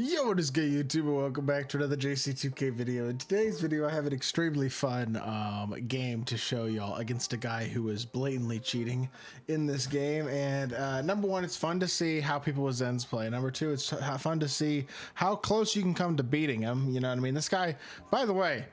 Yo, what is good, YouTube? And welcome back to another JC2K video. In today's video, I have an extremely fun game to show y'all against a guy who is blatantly cheating in this game. And number one, it's fun to see how people with Zens play. Number two, it's fun to see how close you can come to beating him. You know what I mean? This guy, by the way,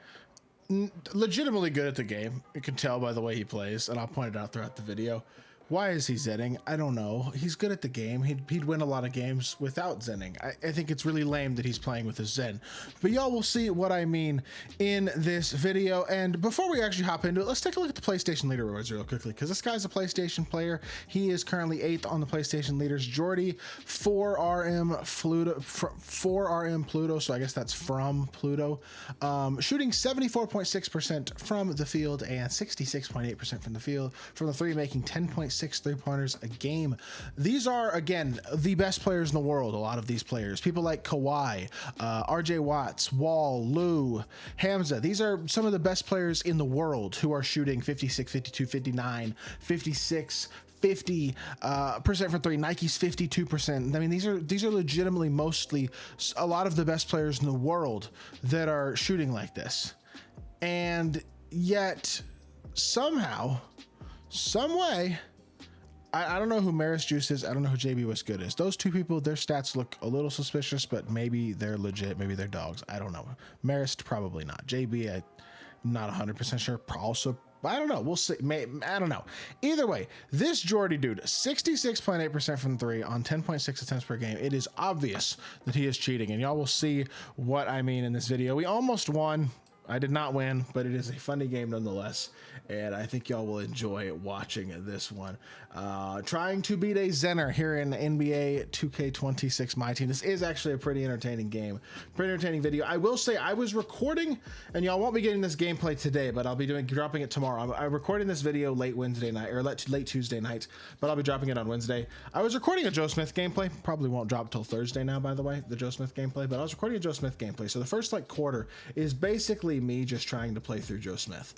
legitimately good at the game. You can tell by the way he plays, and I'll point it out throughout the video. Why is he zenning? I don't know. He's good at the game. He'd win a lot of games without zenning. I think it's really lame that he's playing with his zen. But y'all will see what I mean in this video. And before we actually hop into it, let's take a look at the PlayStation leaderboards real quickly, because this guy's a PlayStation player. He is currently 8th on the PlayStation leaders. Jordy, 4RM Pluto, so I guess that's from Pluto. Shooting 74.6% from the field and 66.8% from the field. From the three, making 10.6 3-pointers a game. These are, again, the best players in the world. A lot of these players, people like Kawhi, RJ Watts, Wall, Lou, Hamza. These are some of the best players in the world who are shooting 56, 52, 59, 56, 50% from three. Nike's 52%. I mean, these are legitimately mostly a lot of the best players in the world that are shooting like this. And yet somehow, some way, I don't know who Maris Juice is. I don't know who JB What's Good is. Those two people, their stats look a little suspicious, but maybe they're legit. Maybe they're dogs. I don't know. Maris, probably not. JB, I'm not 100% sure. Also, I don't know. We'll see. I don't know. Either way, this Jordy dude, 66.8% from three on 10.6 attempts per game. It is obvious that he is cheating, and y'all will see what I mean in this video. We almost won. I did not win, but it is a funny game nonetheless, and I think y'all will enjoy watching this one. Trying to beat a Zenner here in NBA 2K26 My Team. This is actually a pretty entertaining game, pretty entertaining video. I will say I was recording, and y'all won't be getting this gameplay today, but I'll be dropping it tomorrow. I'm recording this video late Wednesday night, or late Tuesday night, but I'll be dropping it on Wednesday. I was recording a Joe Smith gameplay. Probably won't drop till Thursday now, by the way, the Joe Smith gameplay, but I was recording a Joe Smith gameplay. So the first quarter is basically me just trying to play through Joe Smith,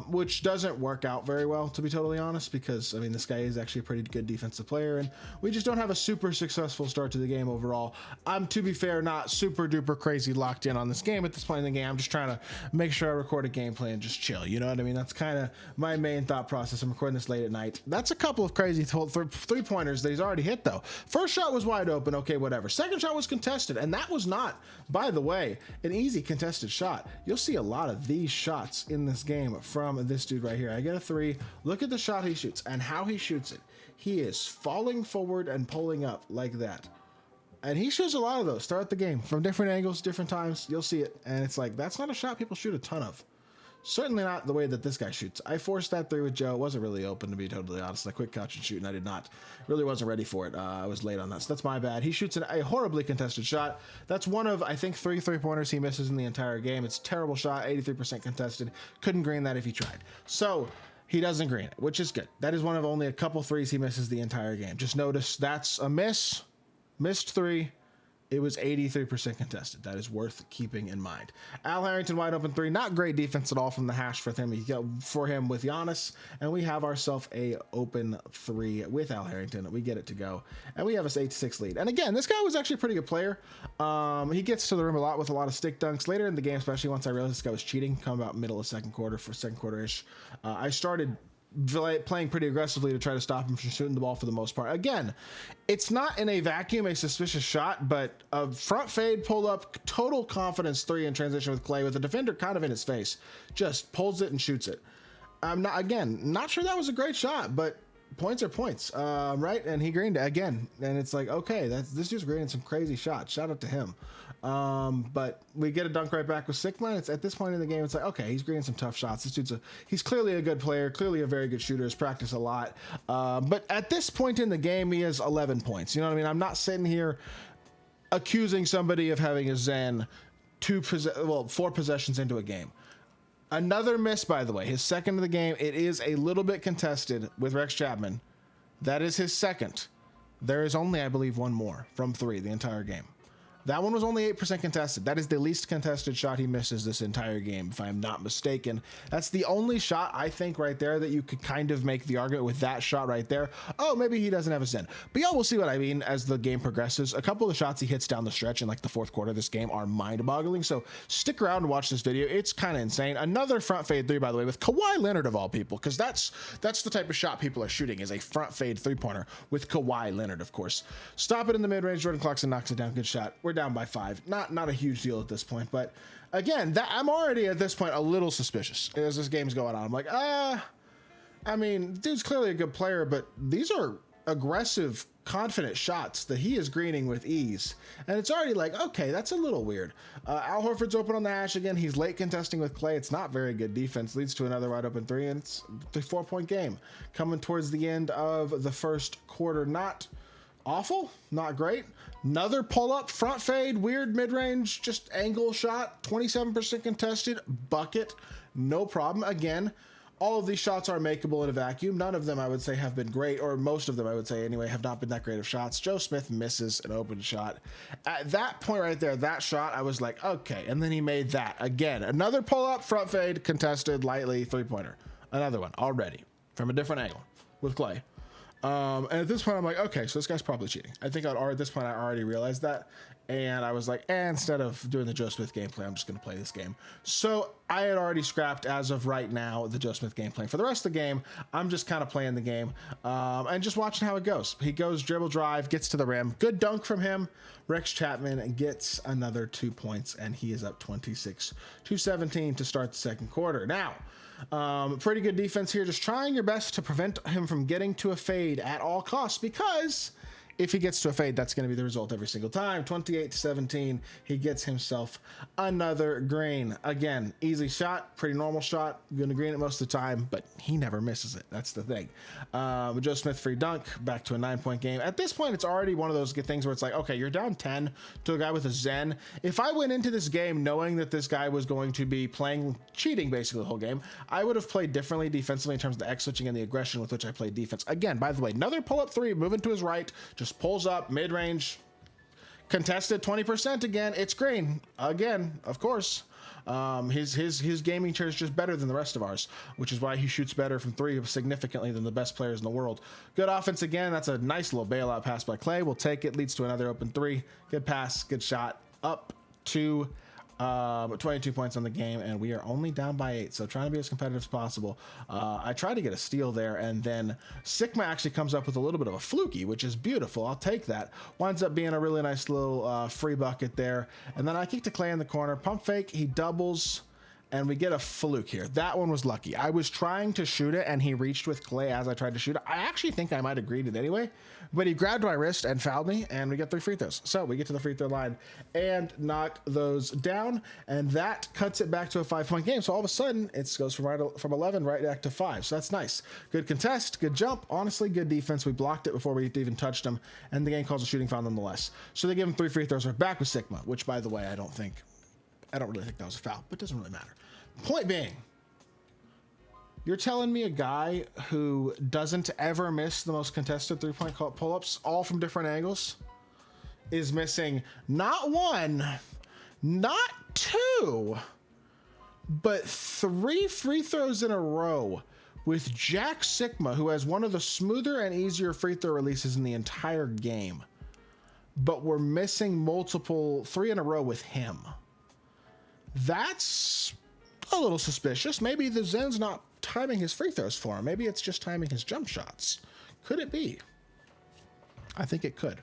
which doesn't work out very well, to be totally honest, because I mean, this guy is actually a pretty good defensive player, and we just don't have a super successful start to the game overall. I'm, to be fair, not super duper crazy locked in on this game at this point in the game. I'm just trying to make sure I record a gameplay and just chill, you know what I mean? That's kind of my main thought process. I'm recording this late at night. That's a couple of crazy three-pointers that he's already hit, though. First shot was wide open, okay, whatever. Second shot was contested, and that was not, by the way, an easy contested shot. You'll see a lot of these shots in this game from this dude right here. I get a three. Look at the shot he shoots and how he shoots it. He is falling forward and pulling up like that. And he shoots a lot of those throughout the game from different angles, different times. You'll see it. And it's like, that's not a shot people shoot a ton of. Certainly not the way that this guy shoots. I forced that three with Joe. It wasn't really open, to be totally honest. I quick couch and shoot, and I did not. Really wasn't ready for it. I was late on that, so that's my bad. He shoots a horribly contested shot. That's one of, I think, 3 3-pointers he misses in the entire game. It's a terrible shot, 83% contested. Couldn't green that if he tried. So he doesn't green it, which is good. That is one of only a couple threes he misses the entire game. Just notice that's a miss, missed three. It was 83% contested. That is worth keeping in mind. Al Harrington wide open three. Not great defense at all from the hash for him with Giannis. And we have ourselves a open three with Al Harrington. We get it to go. And we have this 8-6 lead. And again, this guy was actually a pretty good player. He gets to the rim a lot with a lot of stick dunks. Later in the game, especially once I realized this guy was cheating, come about middle of second quarter-ish, I started playing pretty aggressively to try to stop him from shooting the ball for the most part. Again, it's not in a vacuum a suspicious shot, but a front fade, pull up, total confidence three in transition with Clay with the defender kind of in his face, just pulls it and shoots it. I'm not sure that was a great shot, but points are points, right? And he greened it again, and it's like, okay, this dude's greening some crazy shots. Shout out to him. But we get a dunk right back with Sickman. It's at this point in the game, it's like, okay, he's greening some tough shots. This dude's he's clearly a good player, clearly a very good shooter, has practiced a lot. But at this point in the game, he has 11 points. You know what I mean? I'm not sitting here accusing somebody of having a Zen 4 possessions into a game. Another miss, by the way, his second of the game. It is a little bit contested with Rex Chapman. That is his second. There is only, I believe, one more from three the entire game. That one was only 8% contested. That is the least contested shot he misses this entire game, if I'm not mistaken. That's the only shot, I think, right there that you could kind of make the argument with that shot right there. Oh, maybe he doesn't have a Zen. But y'all will see what I mean as the game progresses. A couple of the shots he hits down the stretch in like the fourth quarter of this game are mind-boggling. So stick around and watch this video. It's kind of insane. Another front fade three, by the way, with Kawhi Leonard of all people, because that's the type of shot people are shooting, is a front fade three-pointer with Kawhi Leonard, of course. Stop it in the mid-range. Jordan Clarkson knocks it down. Good shot. We're down by 5. Not a huge deal at this point, but again, I'm already at this point a little suspicious as this game's going on. I'm like, I mean, dude's clearly a good player, but these are aggressive, confident shots that he is greening with ease. And it's already like, okay, that's a little weird. Al Horford's open on the hash again. He's late contesting with Klay. It's not very good defense. Leads to another wide open three, and it's a 4-point game coming towards the end of the first quarter. Not awful, not great. Another pull-up, front fade, weird mid-range, just angle shot, 27% contested, bucket, no problem. Again, all of these shots are makeable in a vacuum. None of them, I would say, have been great, or most of them, I would say, anyway, have not been that great of shots. Joe Smith misses an open shot. At that point right there, that shot, I was like, okay, and then he made that. Again, another pull-up, front fade, contested, lightly, three-pointer. Another one, already, from a different angle, with Klay. And at this point, I'm like, okay, so this guy's probably cheating. I think at this point, I already realized that. And I was like, instead of doing the Joe Smith gameplay, I'm just going to play this game. So I had already scrapped, as of right now, the Joe Smith gameplay. For the rest of the game, I'm just kind of playing the game and just watching how it goes. He goes dribble drive, gets to the rim. Good dunk from him. Rex Chapman gets another 2 points, and he is up 26-17 to start the second quarter. Now, pretty good defense here, just trying your best to prevent him from getting to a fade at all costs, because if he gets to a fade, that's going to be the result every single time. 28-17, he gets himself another green. Again, easy shot, pretty normal shot. You're going to green it most of the time, but he never misses it. That's the thing. Joe Smith free dunk, back to a 9-point game. At this point, it's already one of those good things where it's like, okay, you're down 10 to a guy with a Zen. If I went into this game knowing that this guy was going to be cheating basically the whole game, I would have played differently defensively in terms of the X switching and the aggression with which I played defense. Again, by the way, another pull-up three, moving to his right, just pulls up mid-range, contested 20% again. It's green again, of course. His gaming chair is just better than the rest of ours, which is why he shoots better from three significantly than the best players in the world. Good offense again. That's a nice little bailout pass by Klay. We'll take it. Leads to another open three. Good pass, good shot. Up to 22 points on the game, and we are only down by 8, so trying to be as competitive as possible. I tried to get a steal there, and then Sigma actually comes up with a little bit of a fluky, which is beautiful. I'll take that. Winds up being a really nice little free bucket there, and then I kick to Klay in the corner. Pump fake, he doubles, and we get a fluke here. That one was lucky. I was trying to shoot it, and he reached with Klay as I tried to shoot it. I actually think I might have greeted it anyway, but he grabbed my wrist and fouled me, and we get 3 free throws. So we get to the free throw line and knock those down, and that cuts it back to a 5-point game. So all of a sudden, it goes from 11 right back to 5. So that's nice. Good contest, good jump. Honestly, good defense. We blocked it before we even touched him, and the game calls a shooting foul nonetheless. So they give him 3 free throws. We're back with Sigma, which, by the way, I don't really think that was a foul, but it doesn't really matter. Point being, you're telling me a guy who doesn't ever miss the most contested 3-point pull-ups, all from different angles, is missing not 1, not 2, but 3 free throws in a row with Jack Sigma, who has one of the smoother and easier free throw releases in the entire game. But we're missing multiple 3 in a row with him. That's a little suspicious. Maybe the Zen's not timing his free throws for him. Maybe it's just timing his jump shots. Could it be? I think it could.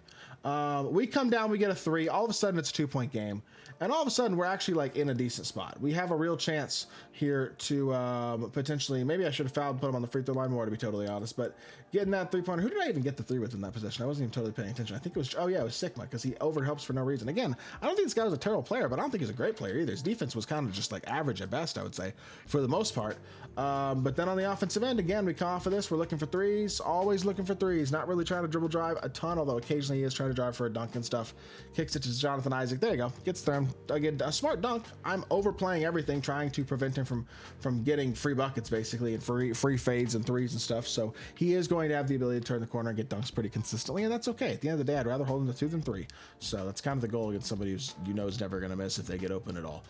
We come down, we get a 3. All of a sudden, it's a 2-point game. And all of a sudden, we're actually like in a decent spot. We have a real chance here to potentially, maybe I should have fouled, put him on the free throw line more, to be totally honest. But getting that 3-pointer, who did I even get the 3 with in that position? I wasn't even totally paying attention. I think it was, it was Sigma, because he overhelps for no reason. Again, I don't think this guy was a terrible player, but I don't think he's a great player either. His defense was kind of just like average at best, I would say, for the most part. But then on the offensive end, again, we come off of this. We're looking for 3s, always looking for 3s, not really trying to dribble drive a ton, although occasionally he is trying to to drive for a dunk and stuff. Kicks it to Jonathan Isaac. There you go. Gets thrown. Again, a smart dunk. I'm overplaying everything, trying to prevent him from getting free buckets, basically, and free fades and threes and stuff. So he is going to have the ability to turn the corner and get dunks pretty consistently, and that's okay. At the end of the day, I'd rather hold him to 2 than 3. So that's kind of the goal against somebody who's, you know, is never going to miss if they get open at all.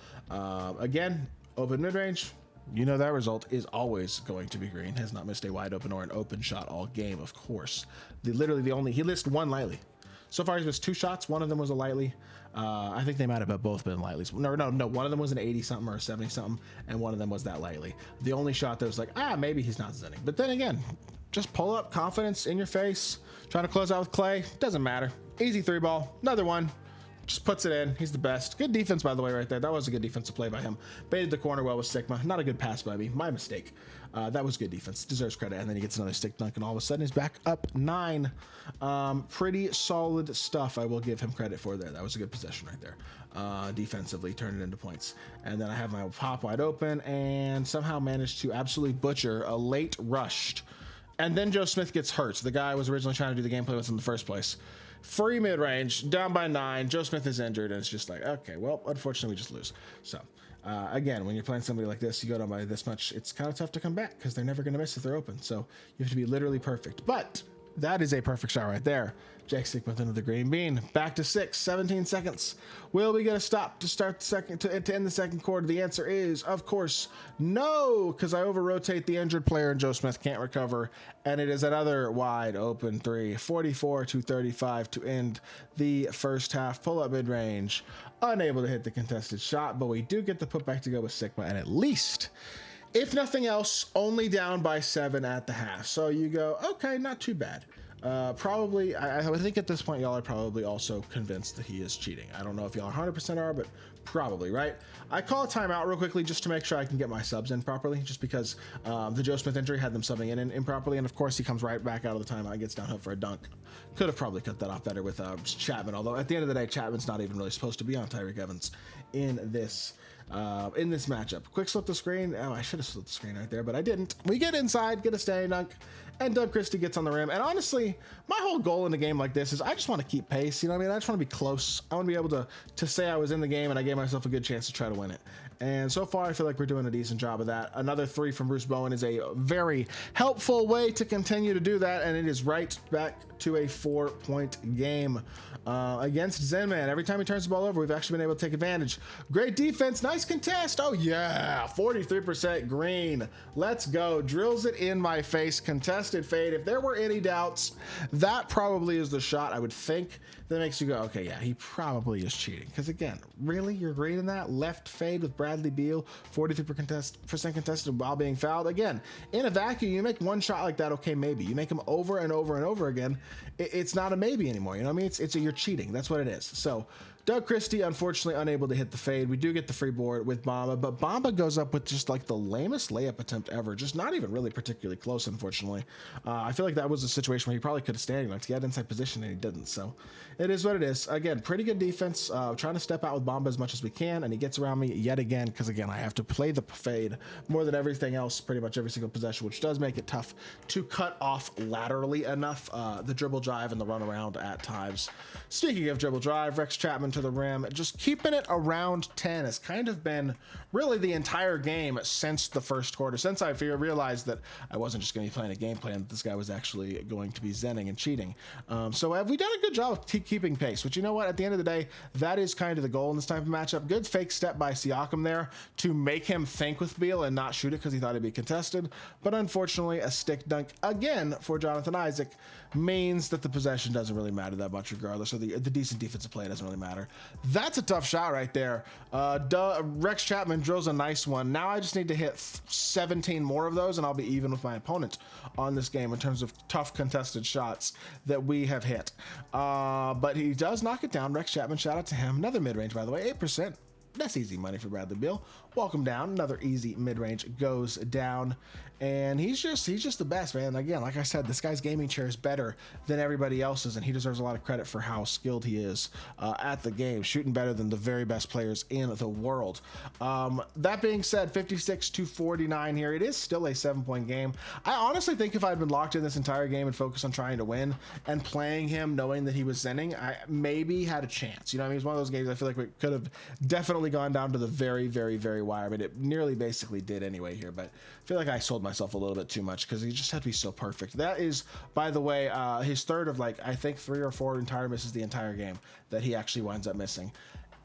Again, open mid-range. You know that result is always going to be green. Has not missed a wide open or an open shot all game, of course. He listed one lightly. So far he's missed 2 shots. One of them was a lightly. I think they might have both been lightlies. No. One of them was an 80-something or a 70-something, and one of them was that lightly. The only shot that was like, maybe he's not zenning. But then again, just pull up, confidence in your face. Trying to close out with Clay. Doesn't matter. Easy 3-ball. Another one. Just puts it in. He's the best. Good defense, by the way, right there. That was a good defensive play by him. Baited the corner well with Sigma. Not a good pass by me. My mistake. That was good defense. Deserves credit. And then he gets another stick dunk, and all of a sudden he's back up 9. Pretty solid stuff. I will give him credit for there. That was a good possession right there. Defensively, turn it into points. And then I have my pop wide open and somehow managed to absolutely butcher a late rushed. And then Joe Smith gets hurt. The guy I was originally trying to do the gameplay with in the first place. Free mid-range, down by 9. Joe Smith is injured, and it's just like, okay, well, unfortunately, we just lose. So, again, when you're playing somebody like this, you go down by this much, it's kind of tough to come back because they're never going to miss if they're open. So you have to be literally perfect. But that is a perfect shot right there. Jake Sigma into the green bean. Back to 6, 17 seconds. Will we get a stop to start the second to end the second quarter? The answer is, of course, no, because I over-rotate the injured player and Joe Smith can't recover. And it is another wide open 3, 44-35 to end the first half. Pull up mid-range. Unable to hit the contested shot, but we do get the putback to go with Sigma, and at least, if nothing else, only down by 7 at the half. So you go, okay, not too bad. Probably, I think at this point, y'all are probably also convinced that he is cheating. I don't know if y'all 100% are, but probably, right? I call a timeout real quickly just to make sure I can get my subs in properly, just because the Joe Smith injury had them subbing in improperly, and of course he comes right back out of the timeout and gets downhill for a dunk. Could have probably cut that off better with Chapman, although at the end of the day, Chapman's not even really supposed to be on Tyreek Evans in this matchup. Quick slip the screen. Oh, I should have slipped the screen right there, but I didn't. We get inside, get a standing dunk, and Doug Christie gets on the rim. And honestly, my whole goal in a game like this is I just want to keep pace. You know what I mean? I just want to be close. I want to be able to say I was in the game and I gave myself a good chance to try to win it. And so far, I feel like we're doing a decent job of that. Another 3 from Bruce Bowen is a very helpful way to continue to do that, and it is right back to a 4-point game against Zenman. Every time he turns the ball over, we've actually been able to take advantage. Great defense, nice contest. Oh yeah, 43% green. Let's go. Drills it in my face. Contested fade. If there were any doubts, that probably is the shot I would think that makes you go, okay, yeah, he probably is cheating. Because again, really, you're grading that left fade with Bradley Beal, 43% contested while being fouled. Again, in a vacuum, you make one shot like that, okay, maybe. You make them over and over and over again, it's not a maybe anymore. You know what I mean? You're cheating. That's what it is. So Doug Christie, unfortunately, unable to hit the fade. We do get the free board with Bamba, but Bamba goes up with just like the lamest layup attempt ever. Just not even really particularly close, unfortunately. I feel like that was a situation where he probably could have standing like he had inside position and he didn't. So it is what it is. Again, pretty good defense. Trying to step out with Bamba as much as we can, and he gets around me yet again because again I have to play the fade more than everything else, pretty much every single possession, which does make it tough to cut off laterally enough. The dribble drive and the run around at times. Speaking of dribble drive, Rex Chapman to the rim, just keeping it around 10 has kind of been really the entire game since the first quarter, since I realized that I wasn't just going to be playing a game plan, that this guy was actually going to be zenning and cheating. So have we done a good job of keeping pace? But you know what, at the end of the day, that is kind of the goal in this type of matchup. Good fake step by Siakam there to make him think with Beal and not shoot it because he thought it'd be contested, but unfortunately a stick dunk again for Jonathan Isaac means that the possession doesn't really matter that much regardless, or the decent defensive play doesn't really matter. That's a tough shot right there. Rex Chapman drills a nice one. Now I just need to hit 17 more of those and I'll be even with my opponent on this game in terms of tough contested shots that we have hit. But he does knock it down. Rex Chapman, shout out to him. Another mid-range, by the way, 8%. That's easy money for Bradley Beal. Welcome down. Another easy mid-range goes down. And he's just the best, man. Again, like I said, this guy's gaming chair is better than everybody else's, and he deserves a lot of credit for how skilled he is at the game, shooting better than the very best players in the world. That being said, 56-49 here. It is still a 7-point game. I honestly think if I'd been locked in this entire game and focused on trying to win and playing him knowing that he was zenning, I maybe had a chance. You know what I mean? It's one of those games I feel like we could have definitely gone down to the very, very, very wire. I mean, it nearly basically did anyway here, but I feel like I sold myself a little bit too much because he just had to be so perfect. That is, by the way, his third of like, I think 3 or 4 entire misses the entire game that he actually winds up missing.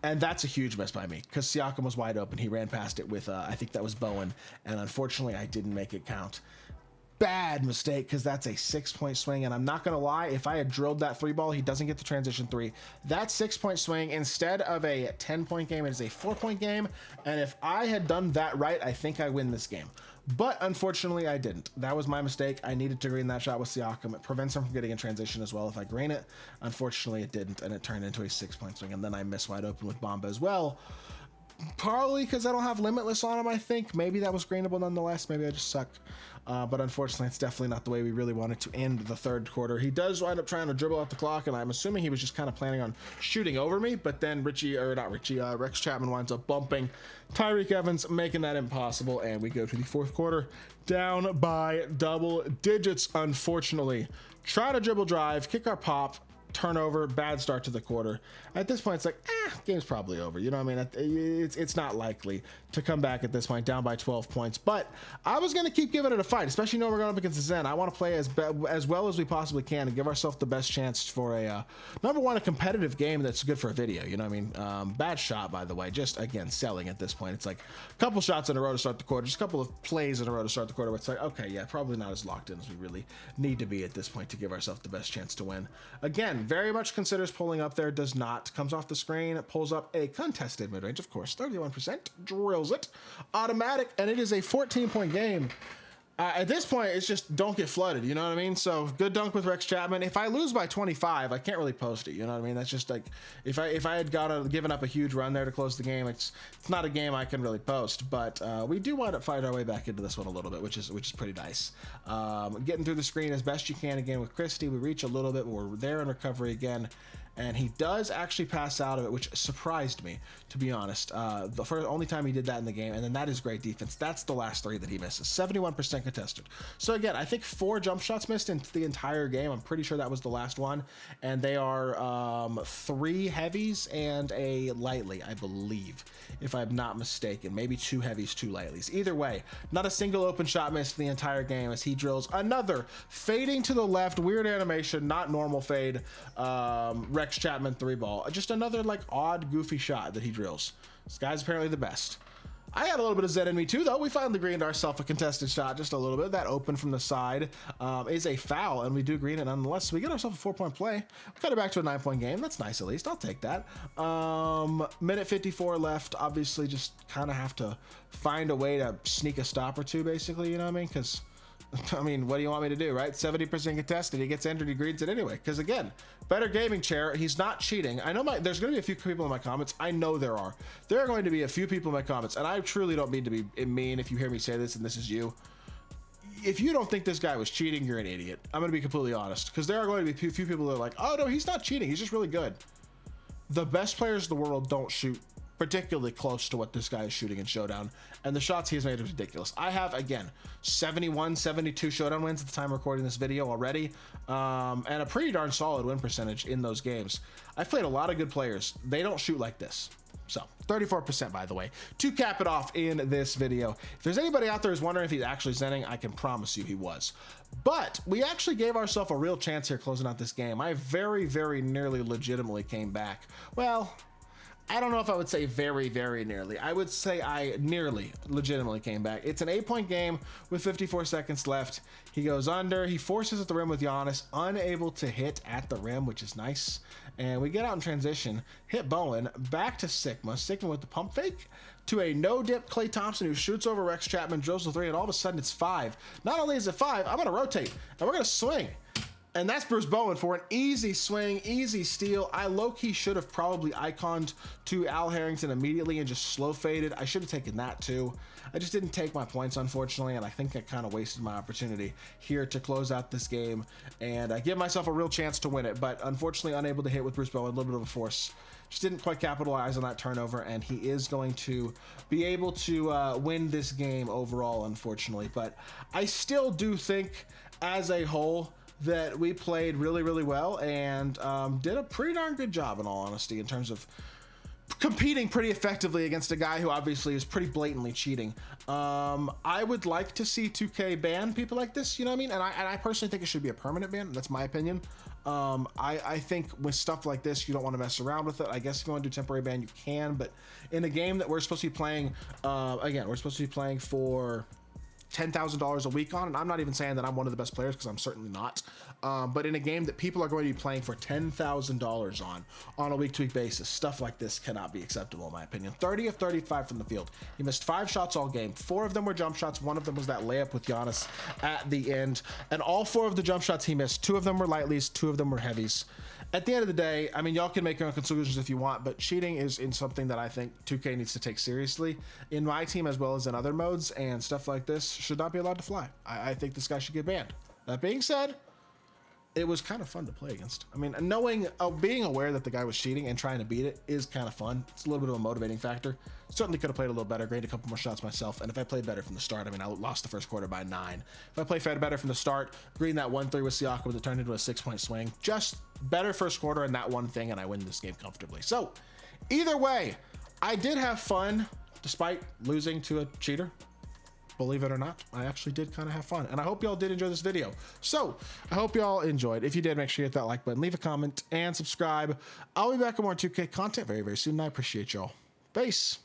And that's a huge miss by me because Siakam was wide open. He ran past it with, I think that was Bowen. And unfortunately, I didn't make it count. Bad mistake because that's a 6-point swing. And I'm not going to lie, if I had drilled that 3 ball, he doesn't get the transition 3. That 6-point swing, instead of a 10-point game, it is a 4-point game. And if I had done that right, I think I win this game. But unfortunately, I didn't. That was my mistake. I needed to green that shot with Siakam. It prevents him from getting in transition as well if I green it. Unfortunately, it didn't, and it turned into a 6-point swing. And then I missed wide open with Bomba as well. Probably because I don't have Limitless on him, I think. Maybe that was greenable nonetheless. Maybe I just suck. But unfortunately, it's definitely not the way we really wanted to end the third quarter. He does wind up trying to dribble out the clock, and I'm assuming he was just kind of planning on shooting over me. But then Rex Chapman winds up bumping Tyreke Evans, making that impossible. And we go to the fourth quarter down by double digits, unfortunately. Try to dribble drive, kick our pop, turnover, bad start to the quarter. At this point, it's like, game's probably over. You know what I mean? It's not likely to come back at this point, down by 12 points. But I was going to keep giving it a fight, especially knowing we're going up against the Zen. I want to play as well as we possibly can and give ourselves the best chance for a, number one, a competitive game that's good for a video. You know what I mean? Bad shot, by the way. Just, again, selling at this point. It's like a couple shots in a row to start the quarter, just a couple of plays in a row to start the quarter where it's like, okay, yeah, probably not as locked in as we really need to be at this point to give ourselves the best chance to win. Again, very much considers pulling up there, does not. Comes off the screen, pulls up a contested mid-range, of course, 31%, drills it, automatic, and it is a 14-point game. At this point, it's just don't get flooded, you know what I mean? So good dunk with Rex Chapman. If I lose by 25, I can't really post it, you know what I mean? That's just like, if I had given up a huge run there to close the game, it's not a game I can really post. But we do wind up fighting our way back into this one a little bit, which is pretty nice. Getting through the screen as best you can again with Christie. We reach a little bit, but we're there in recovery again. And he does actually pass out of it, which surprised me, to be honest. The only time he did that in the game, and then that is great defense. That's the last 3 that he misses. 71% contested. So again, I think 4 jump shots missed in the entire game. I'm pretty sure that was the last one. And they are 3 heavies and a lightly, I believe, if I'm not mistaken. Maybe 2 heavies, 2 lightlies. Either way, not a single open shot missed in the entire game as he drills another fading to the left, weird animation, not normal fade. Rex Chapman 3 ball. Just another like odd, goofy shot that he drills. This guy's apparently the best. I had a little bit of Zen in me too, though. We finally greened ourselves a contested shot, just a little bit. That open from the side is a foul, and we do green it nonetheless. So we get ourselves a 4-point play. We cut it back to a 9-point game. That's nice, at least. I'll take that. Minute 54 left. Obviously, just kind of have to find a way to sneak a stop or two, basically. You know what I mean? Because I mean, what do you want me to do, right? 70% contested. He gets entered, he greens it anyway. Because again, better gaming chair. He's not cheating. I know there's going to be a few people in my comments. I know there are. There are going to be a few people in my comments, and I truly don't mean to be mean if you hear me say this and this is you. If you don't think this guy was cheating, you're an idiot. I'm going to be completely honest. Because there are going to be a few people that are like, oh no, he's not cheating. He's just really good. The best players in the world don't shoot particularly close to what this guy is shooting in Showdown, and the shots he has made are ridiculous. I have, again, 71, 72 Showdown wins at the time of recording this video already, and a pretty darn solid win percentage in those games. I've played a lot of good players. They don't shoot like this. So 34%, by the way, to cap it off in this video. If there's anybody out there who's wondering if he's actually zenning, I can promise you he was. But we actually gave ourselves a real chance here closing out this game. I very, very nearly legitimately came back. Well, I don't know if I would say very, very nearly. I would say I nearly legitimately came back. It's an 8-point game with 54 seconds left. He goes under. He forces at the rim with Giannis, unable to hit at the rim, which is nice. And we get out in transition, hit Bowen, back to Sigma. Sigma with the pump fake to a no-dip Klay Thompson who shoots over Rex Chapman, drills the 3, and all of a sudden it's 5. Not only is it 5, I'm going to rotate, and we're going to swing. And that's Bruce Bowen for an easy swing, easy steal. I low-key should have probably iconed to Al Harrington immediately and just slow faded. I should have taken that too. I just didn't take my points, unfortunately, and I think I kind of wasted my opportunity here to close out this game and give myself a real chance to win it. But unfortunately, unable to hit with Bruce Bowen, a little bit of a force. Just didn't quite capitalize on that turnover, and he is going to be able to win this game overall, unfortunately. But I still do think, as a whole, that we played really, really well and did a pretty darn good job, in all honesty, in terms of competing pretty effectively against a guy who obviously is pretty blatantly cheating. I would like to see 2K ban people like this, you know what I mean? And I personally think it should be a permanent ban. That's my opinion. I think with stuff like this, you don't want to mess around with it. I guess if you want to do temporary ban, you can, but in a game that we're supposed to be playing, again, we're supposed to be playing for $10,000 a week on, and I'm not even saying that I'm one of the best players, because I'm certainly not, but in a game that people are going to be playing for $10,000 on a week-to-week basis, stuff like this cannot be acceptable, in my opinion. 30 of 35 from the field. He missed 5 shots all game. 4 of them were jump shots. 1 of them was that layup with Giannis at the end, and all 4 of the jump shots he missed, 2 of them were lightlies, 2 of them were heavies. At the end of the day, I mean, y'all can make your own conclusions if you want, but cheating is in something that I think 2K needs to take seriously in my team as well as in other modes, and stuff like this should not be allowed to fly. I think this guy should get banned. That being said, it was kind of fun to play against. I mean, being aware that the guy was cheating and trying to beat it is kind of fun. It's a little bit of a motivating factor. Certainly could have played a little better, gained a couple more shots myself, and if I played better from the start, I mean, I lost the first quarter by 9. If I played better from the start, green that 1-3 with Siakam, it turned into a 6-point swing. Just better first quarter and that one thing, and I win this game comfortably. So, either way, I did have fun, despite losing to a cheater. Believe it or not, I actually did kind of have fun, and I hope y'all did enjoy this video. So I hope y'all enjoyed. If you did, make sure you hit that like button, leave a comment, and subscribe. I'll be back with more 2K content very, very soon, and I appreciate y'all. Peace.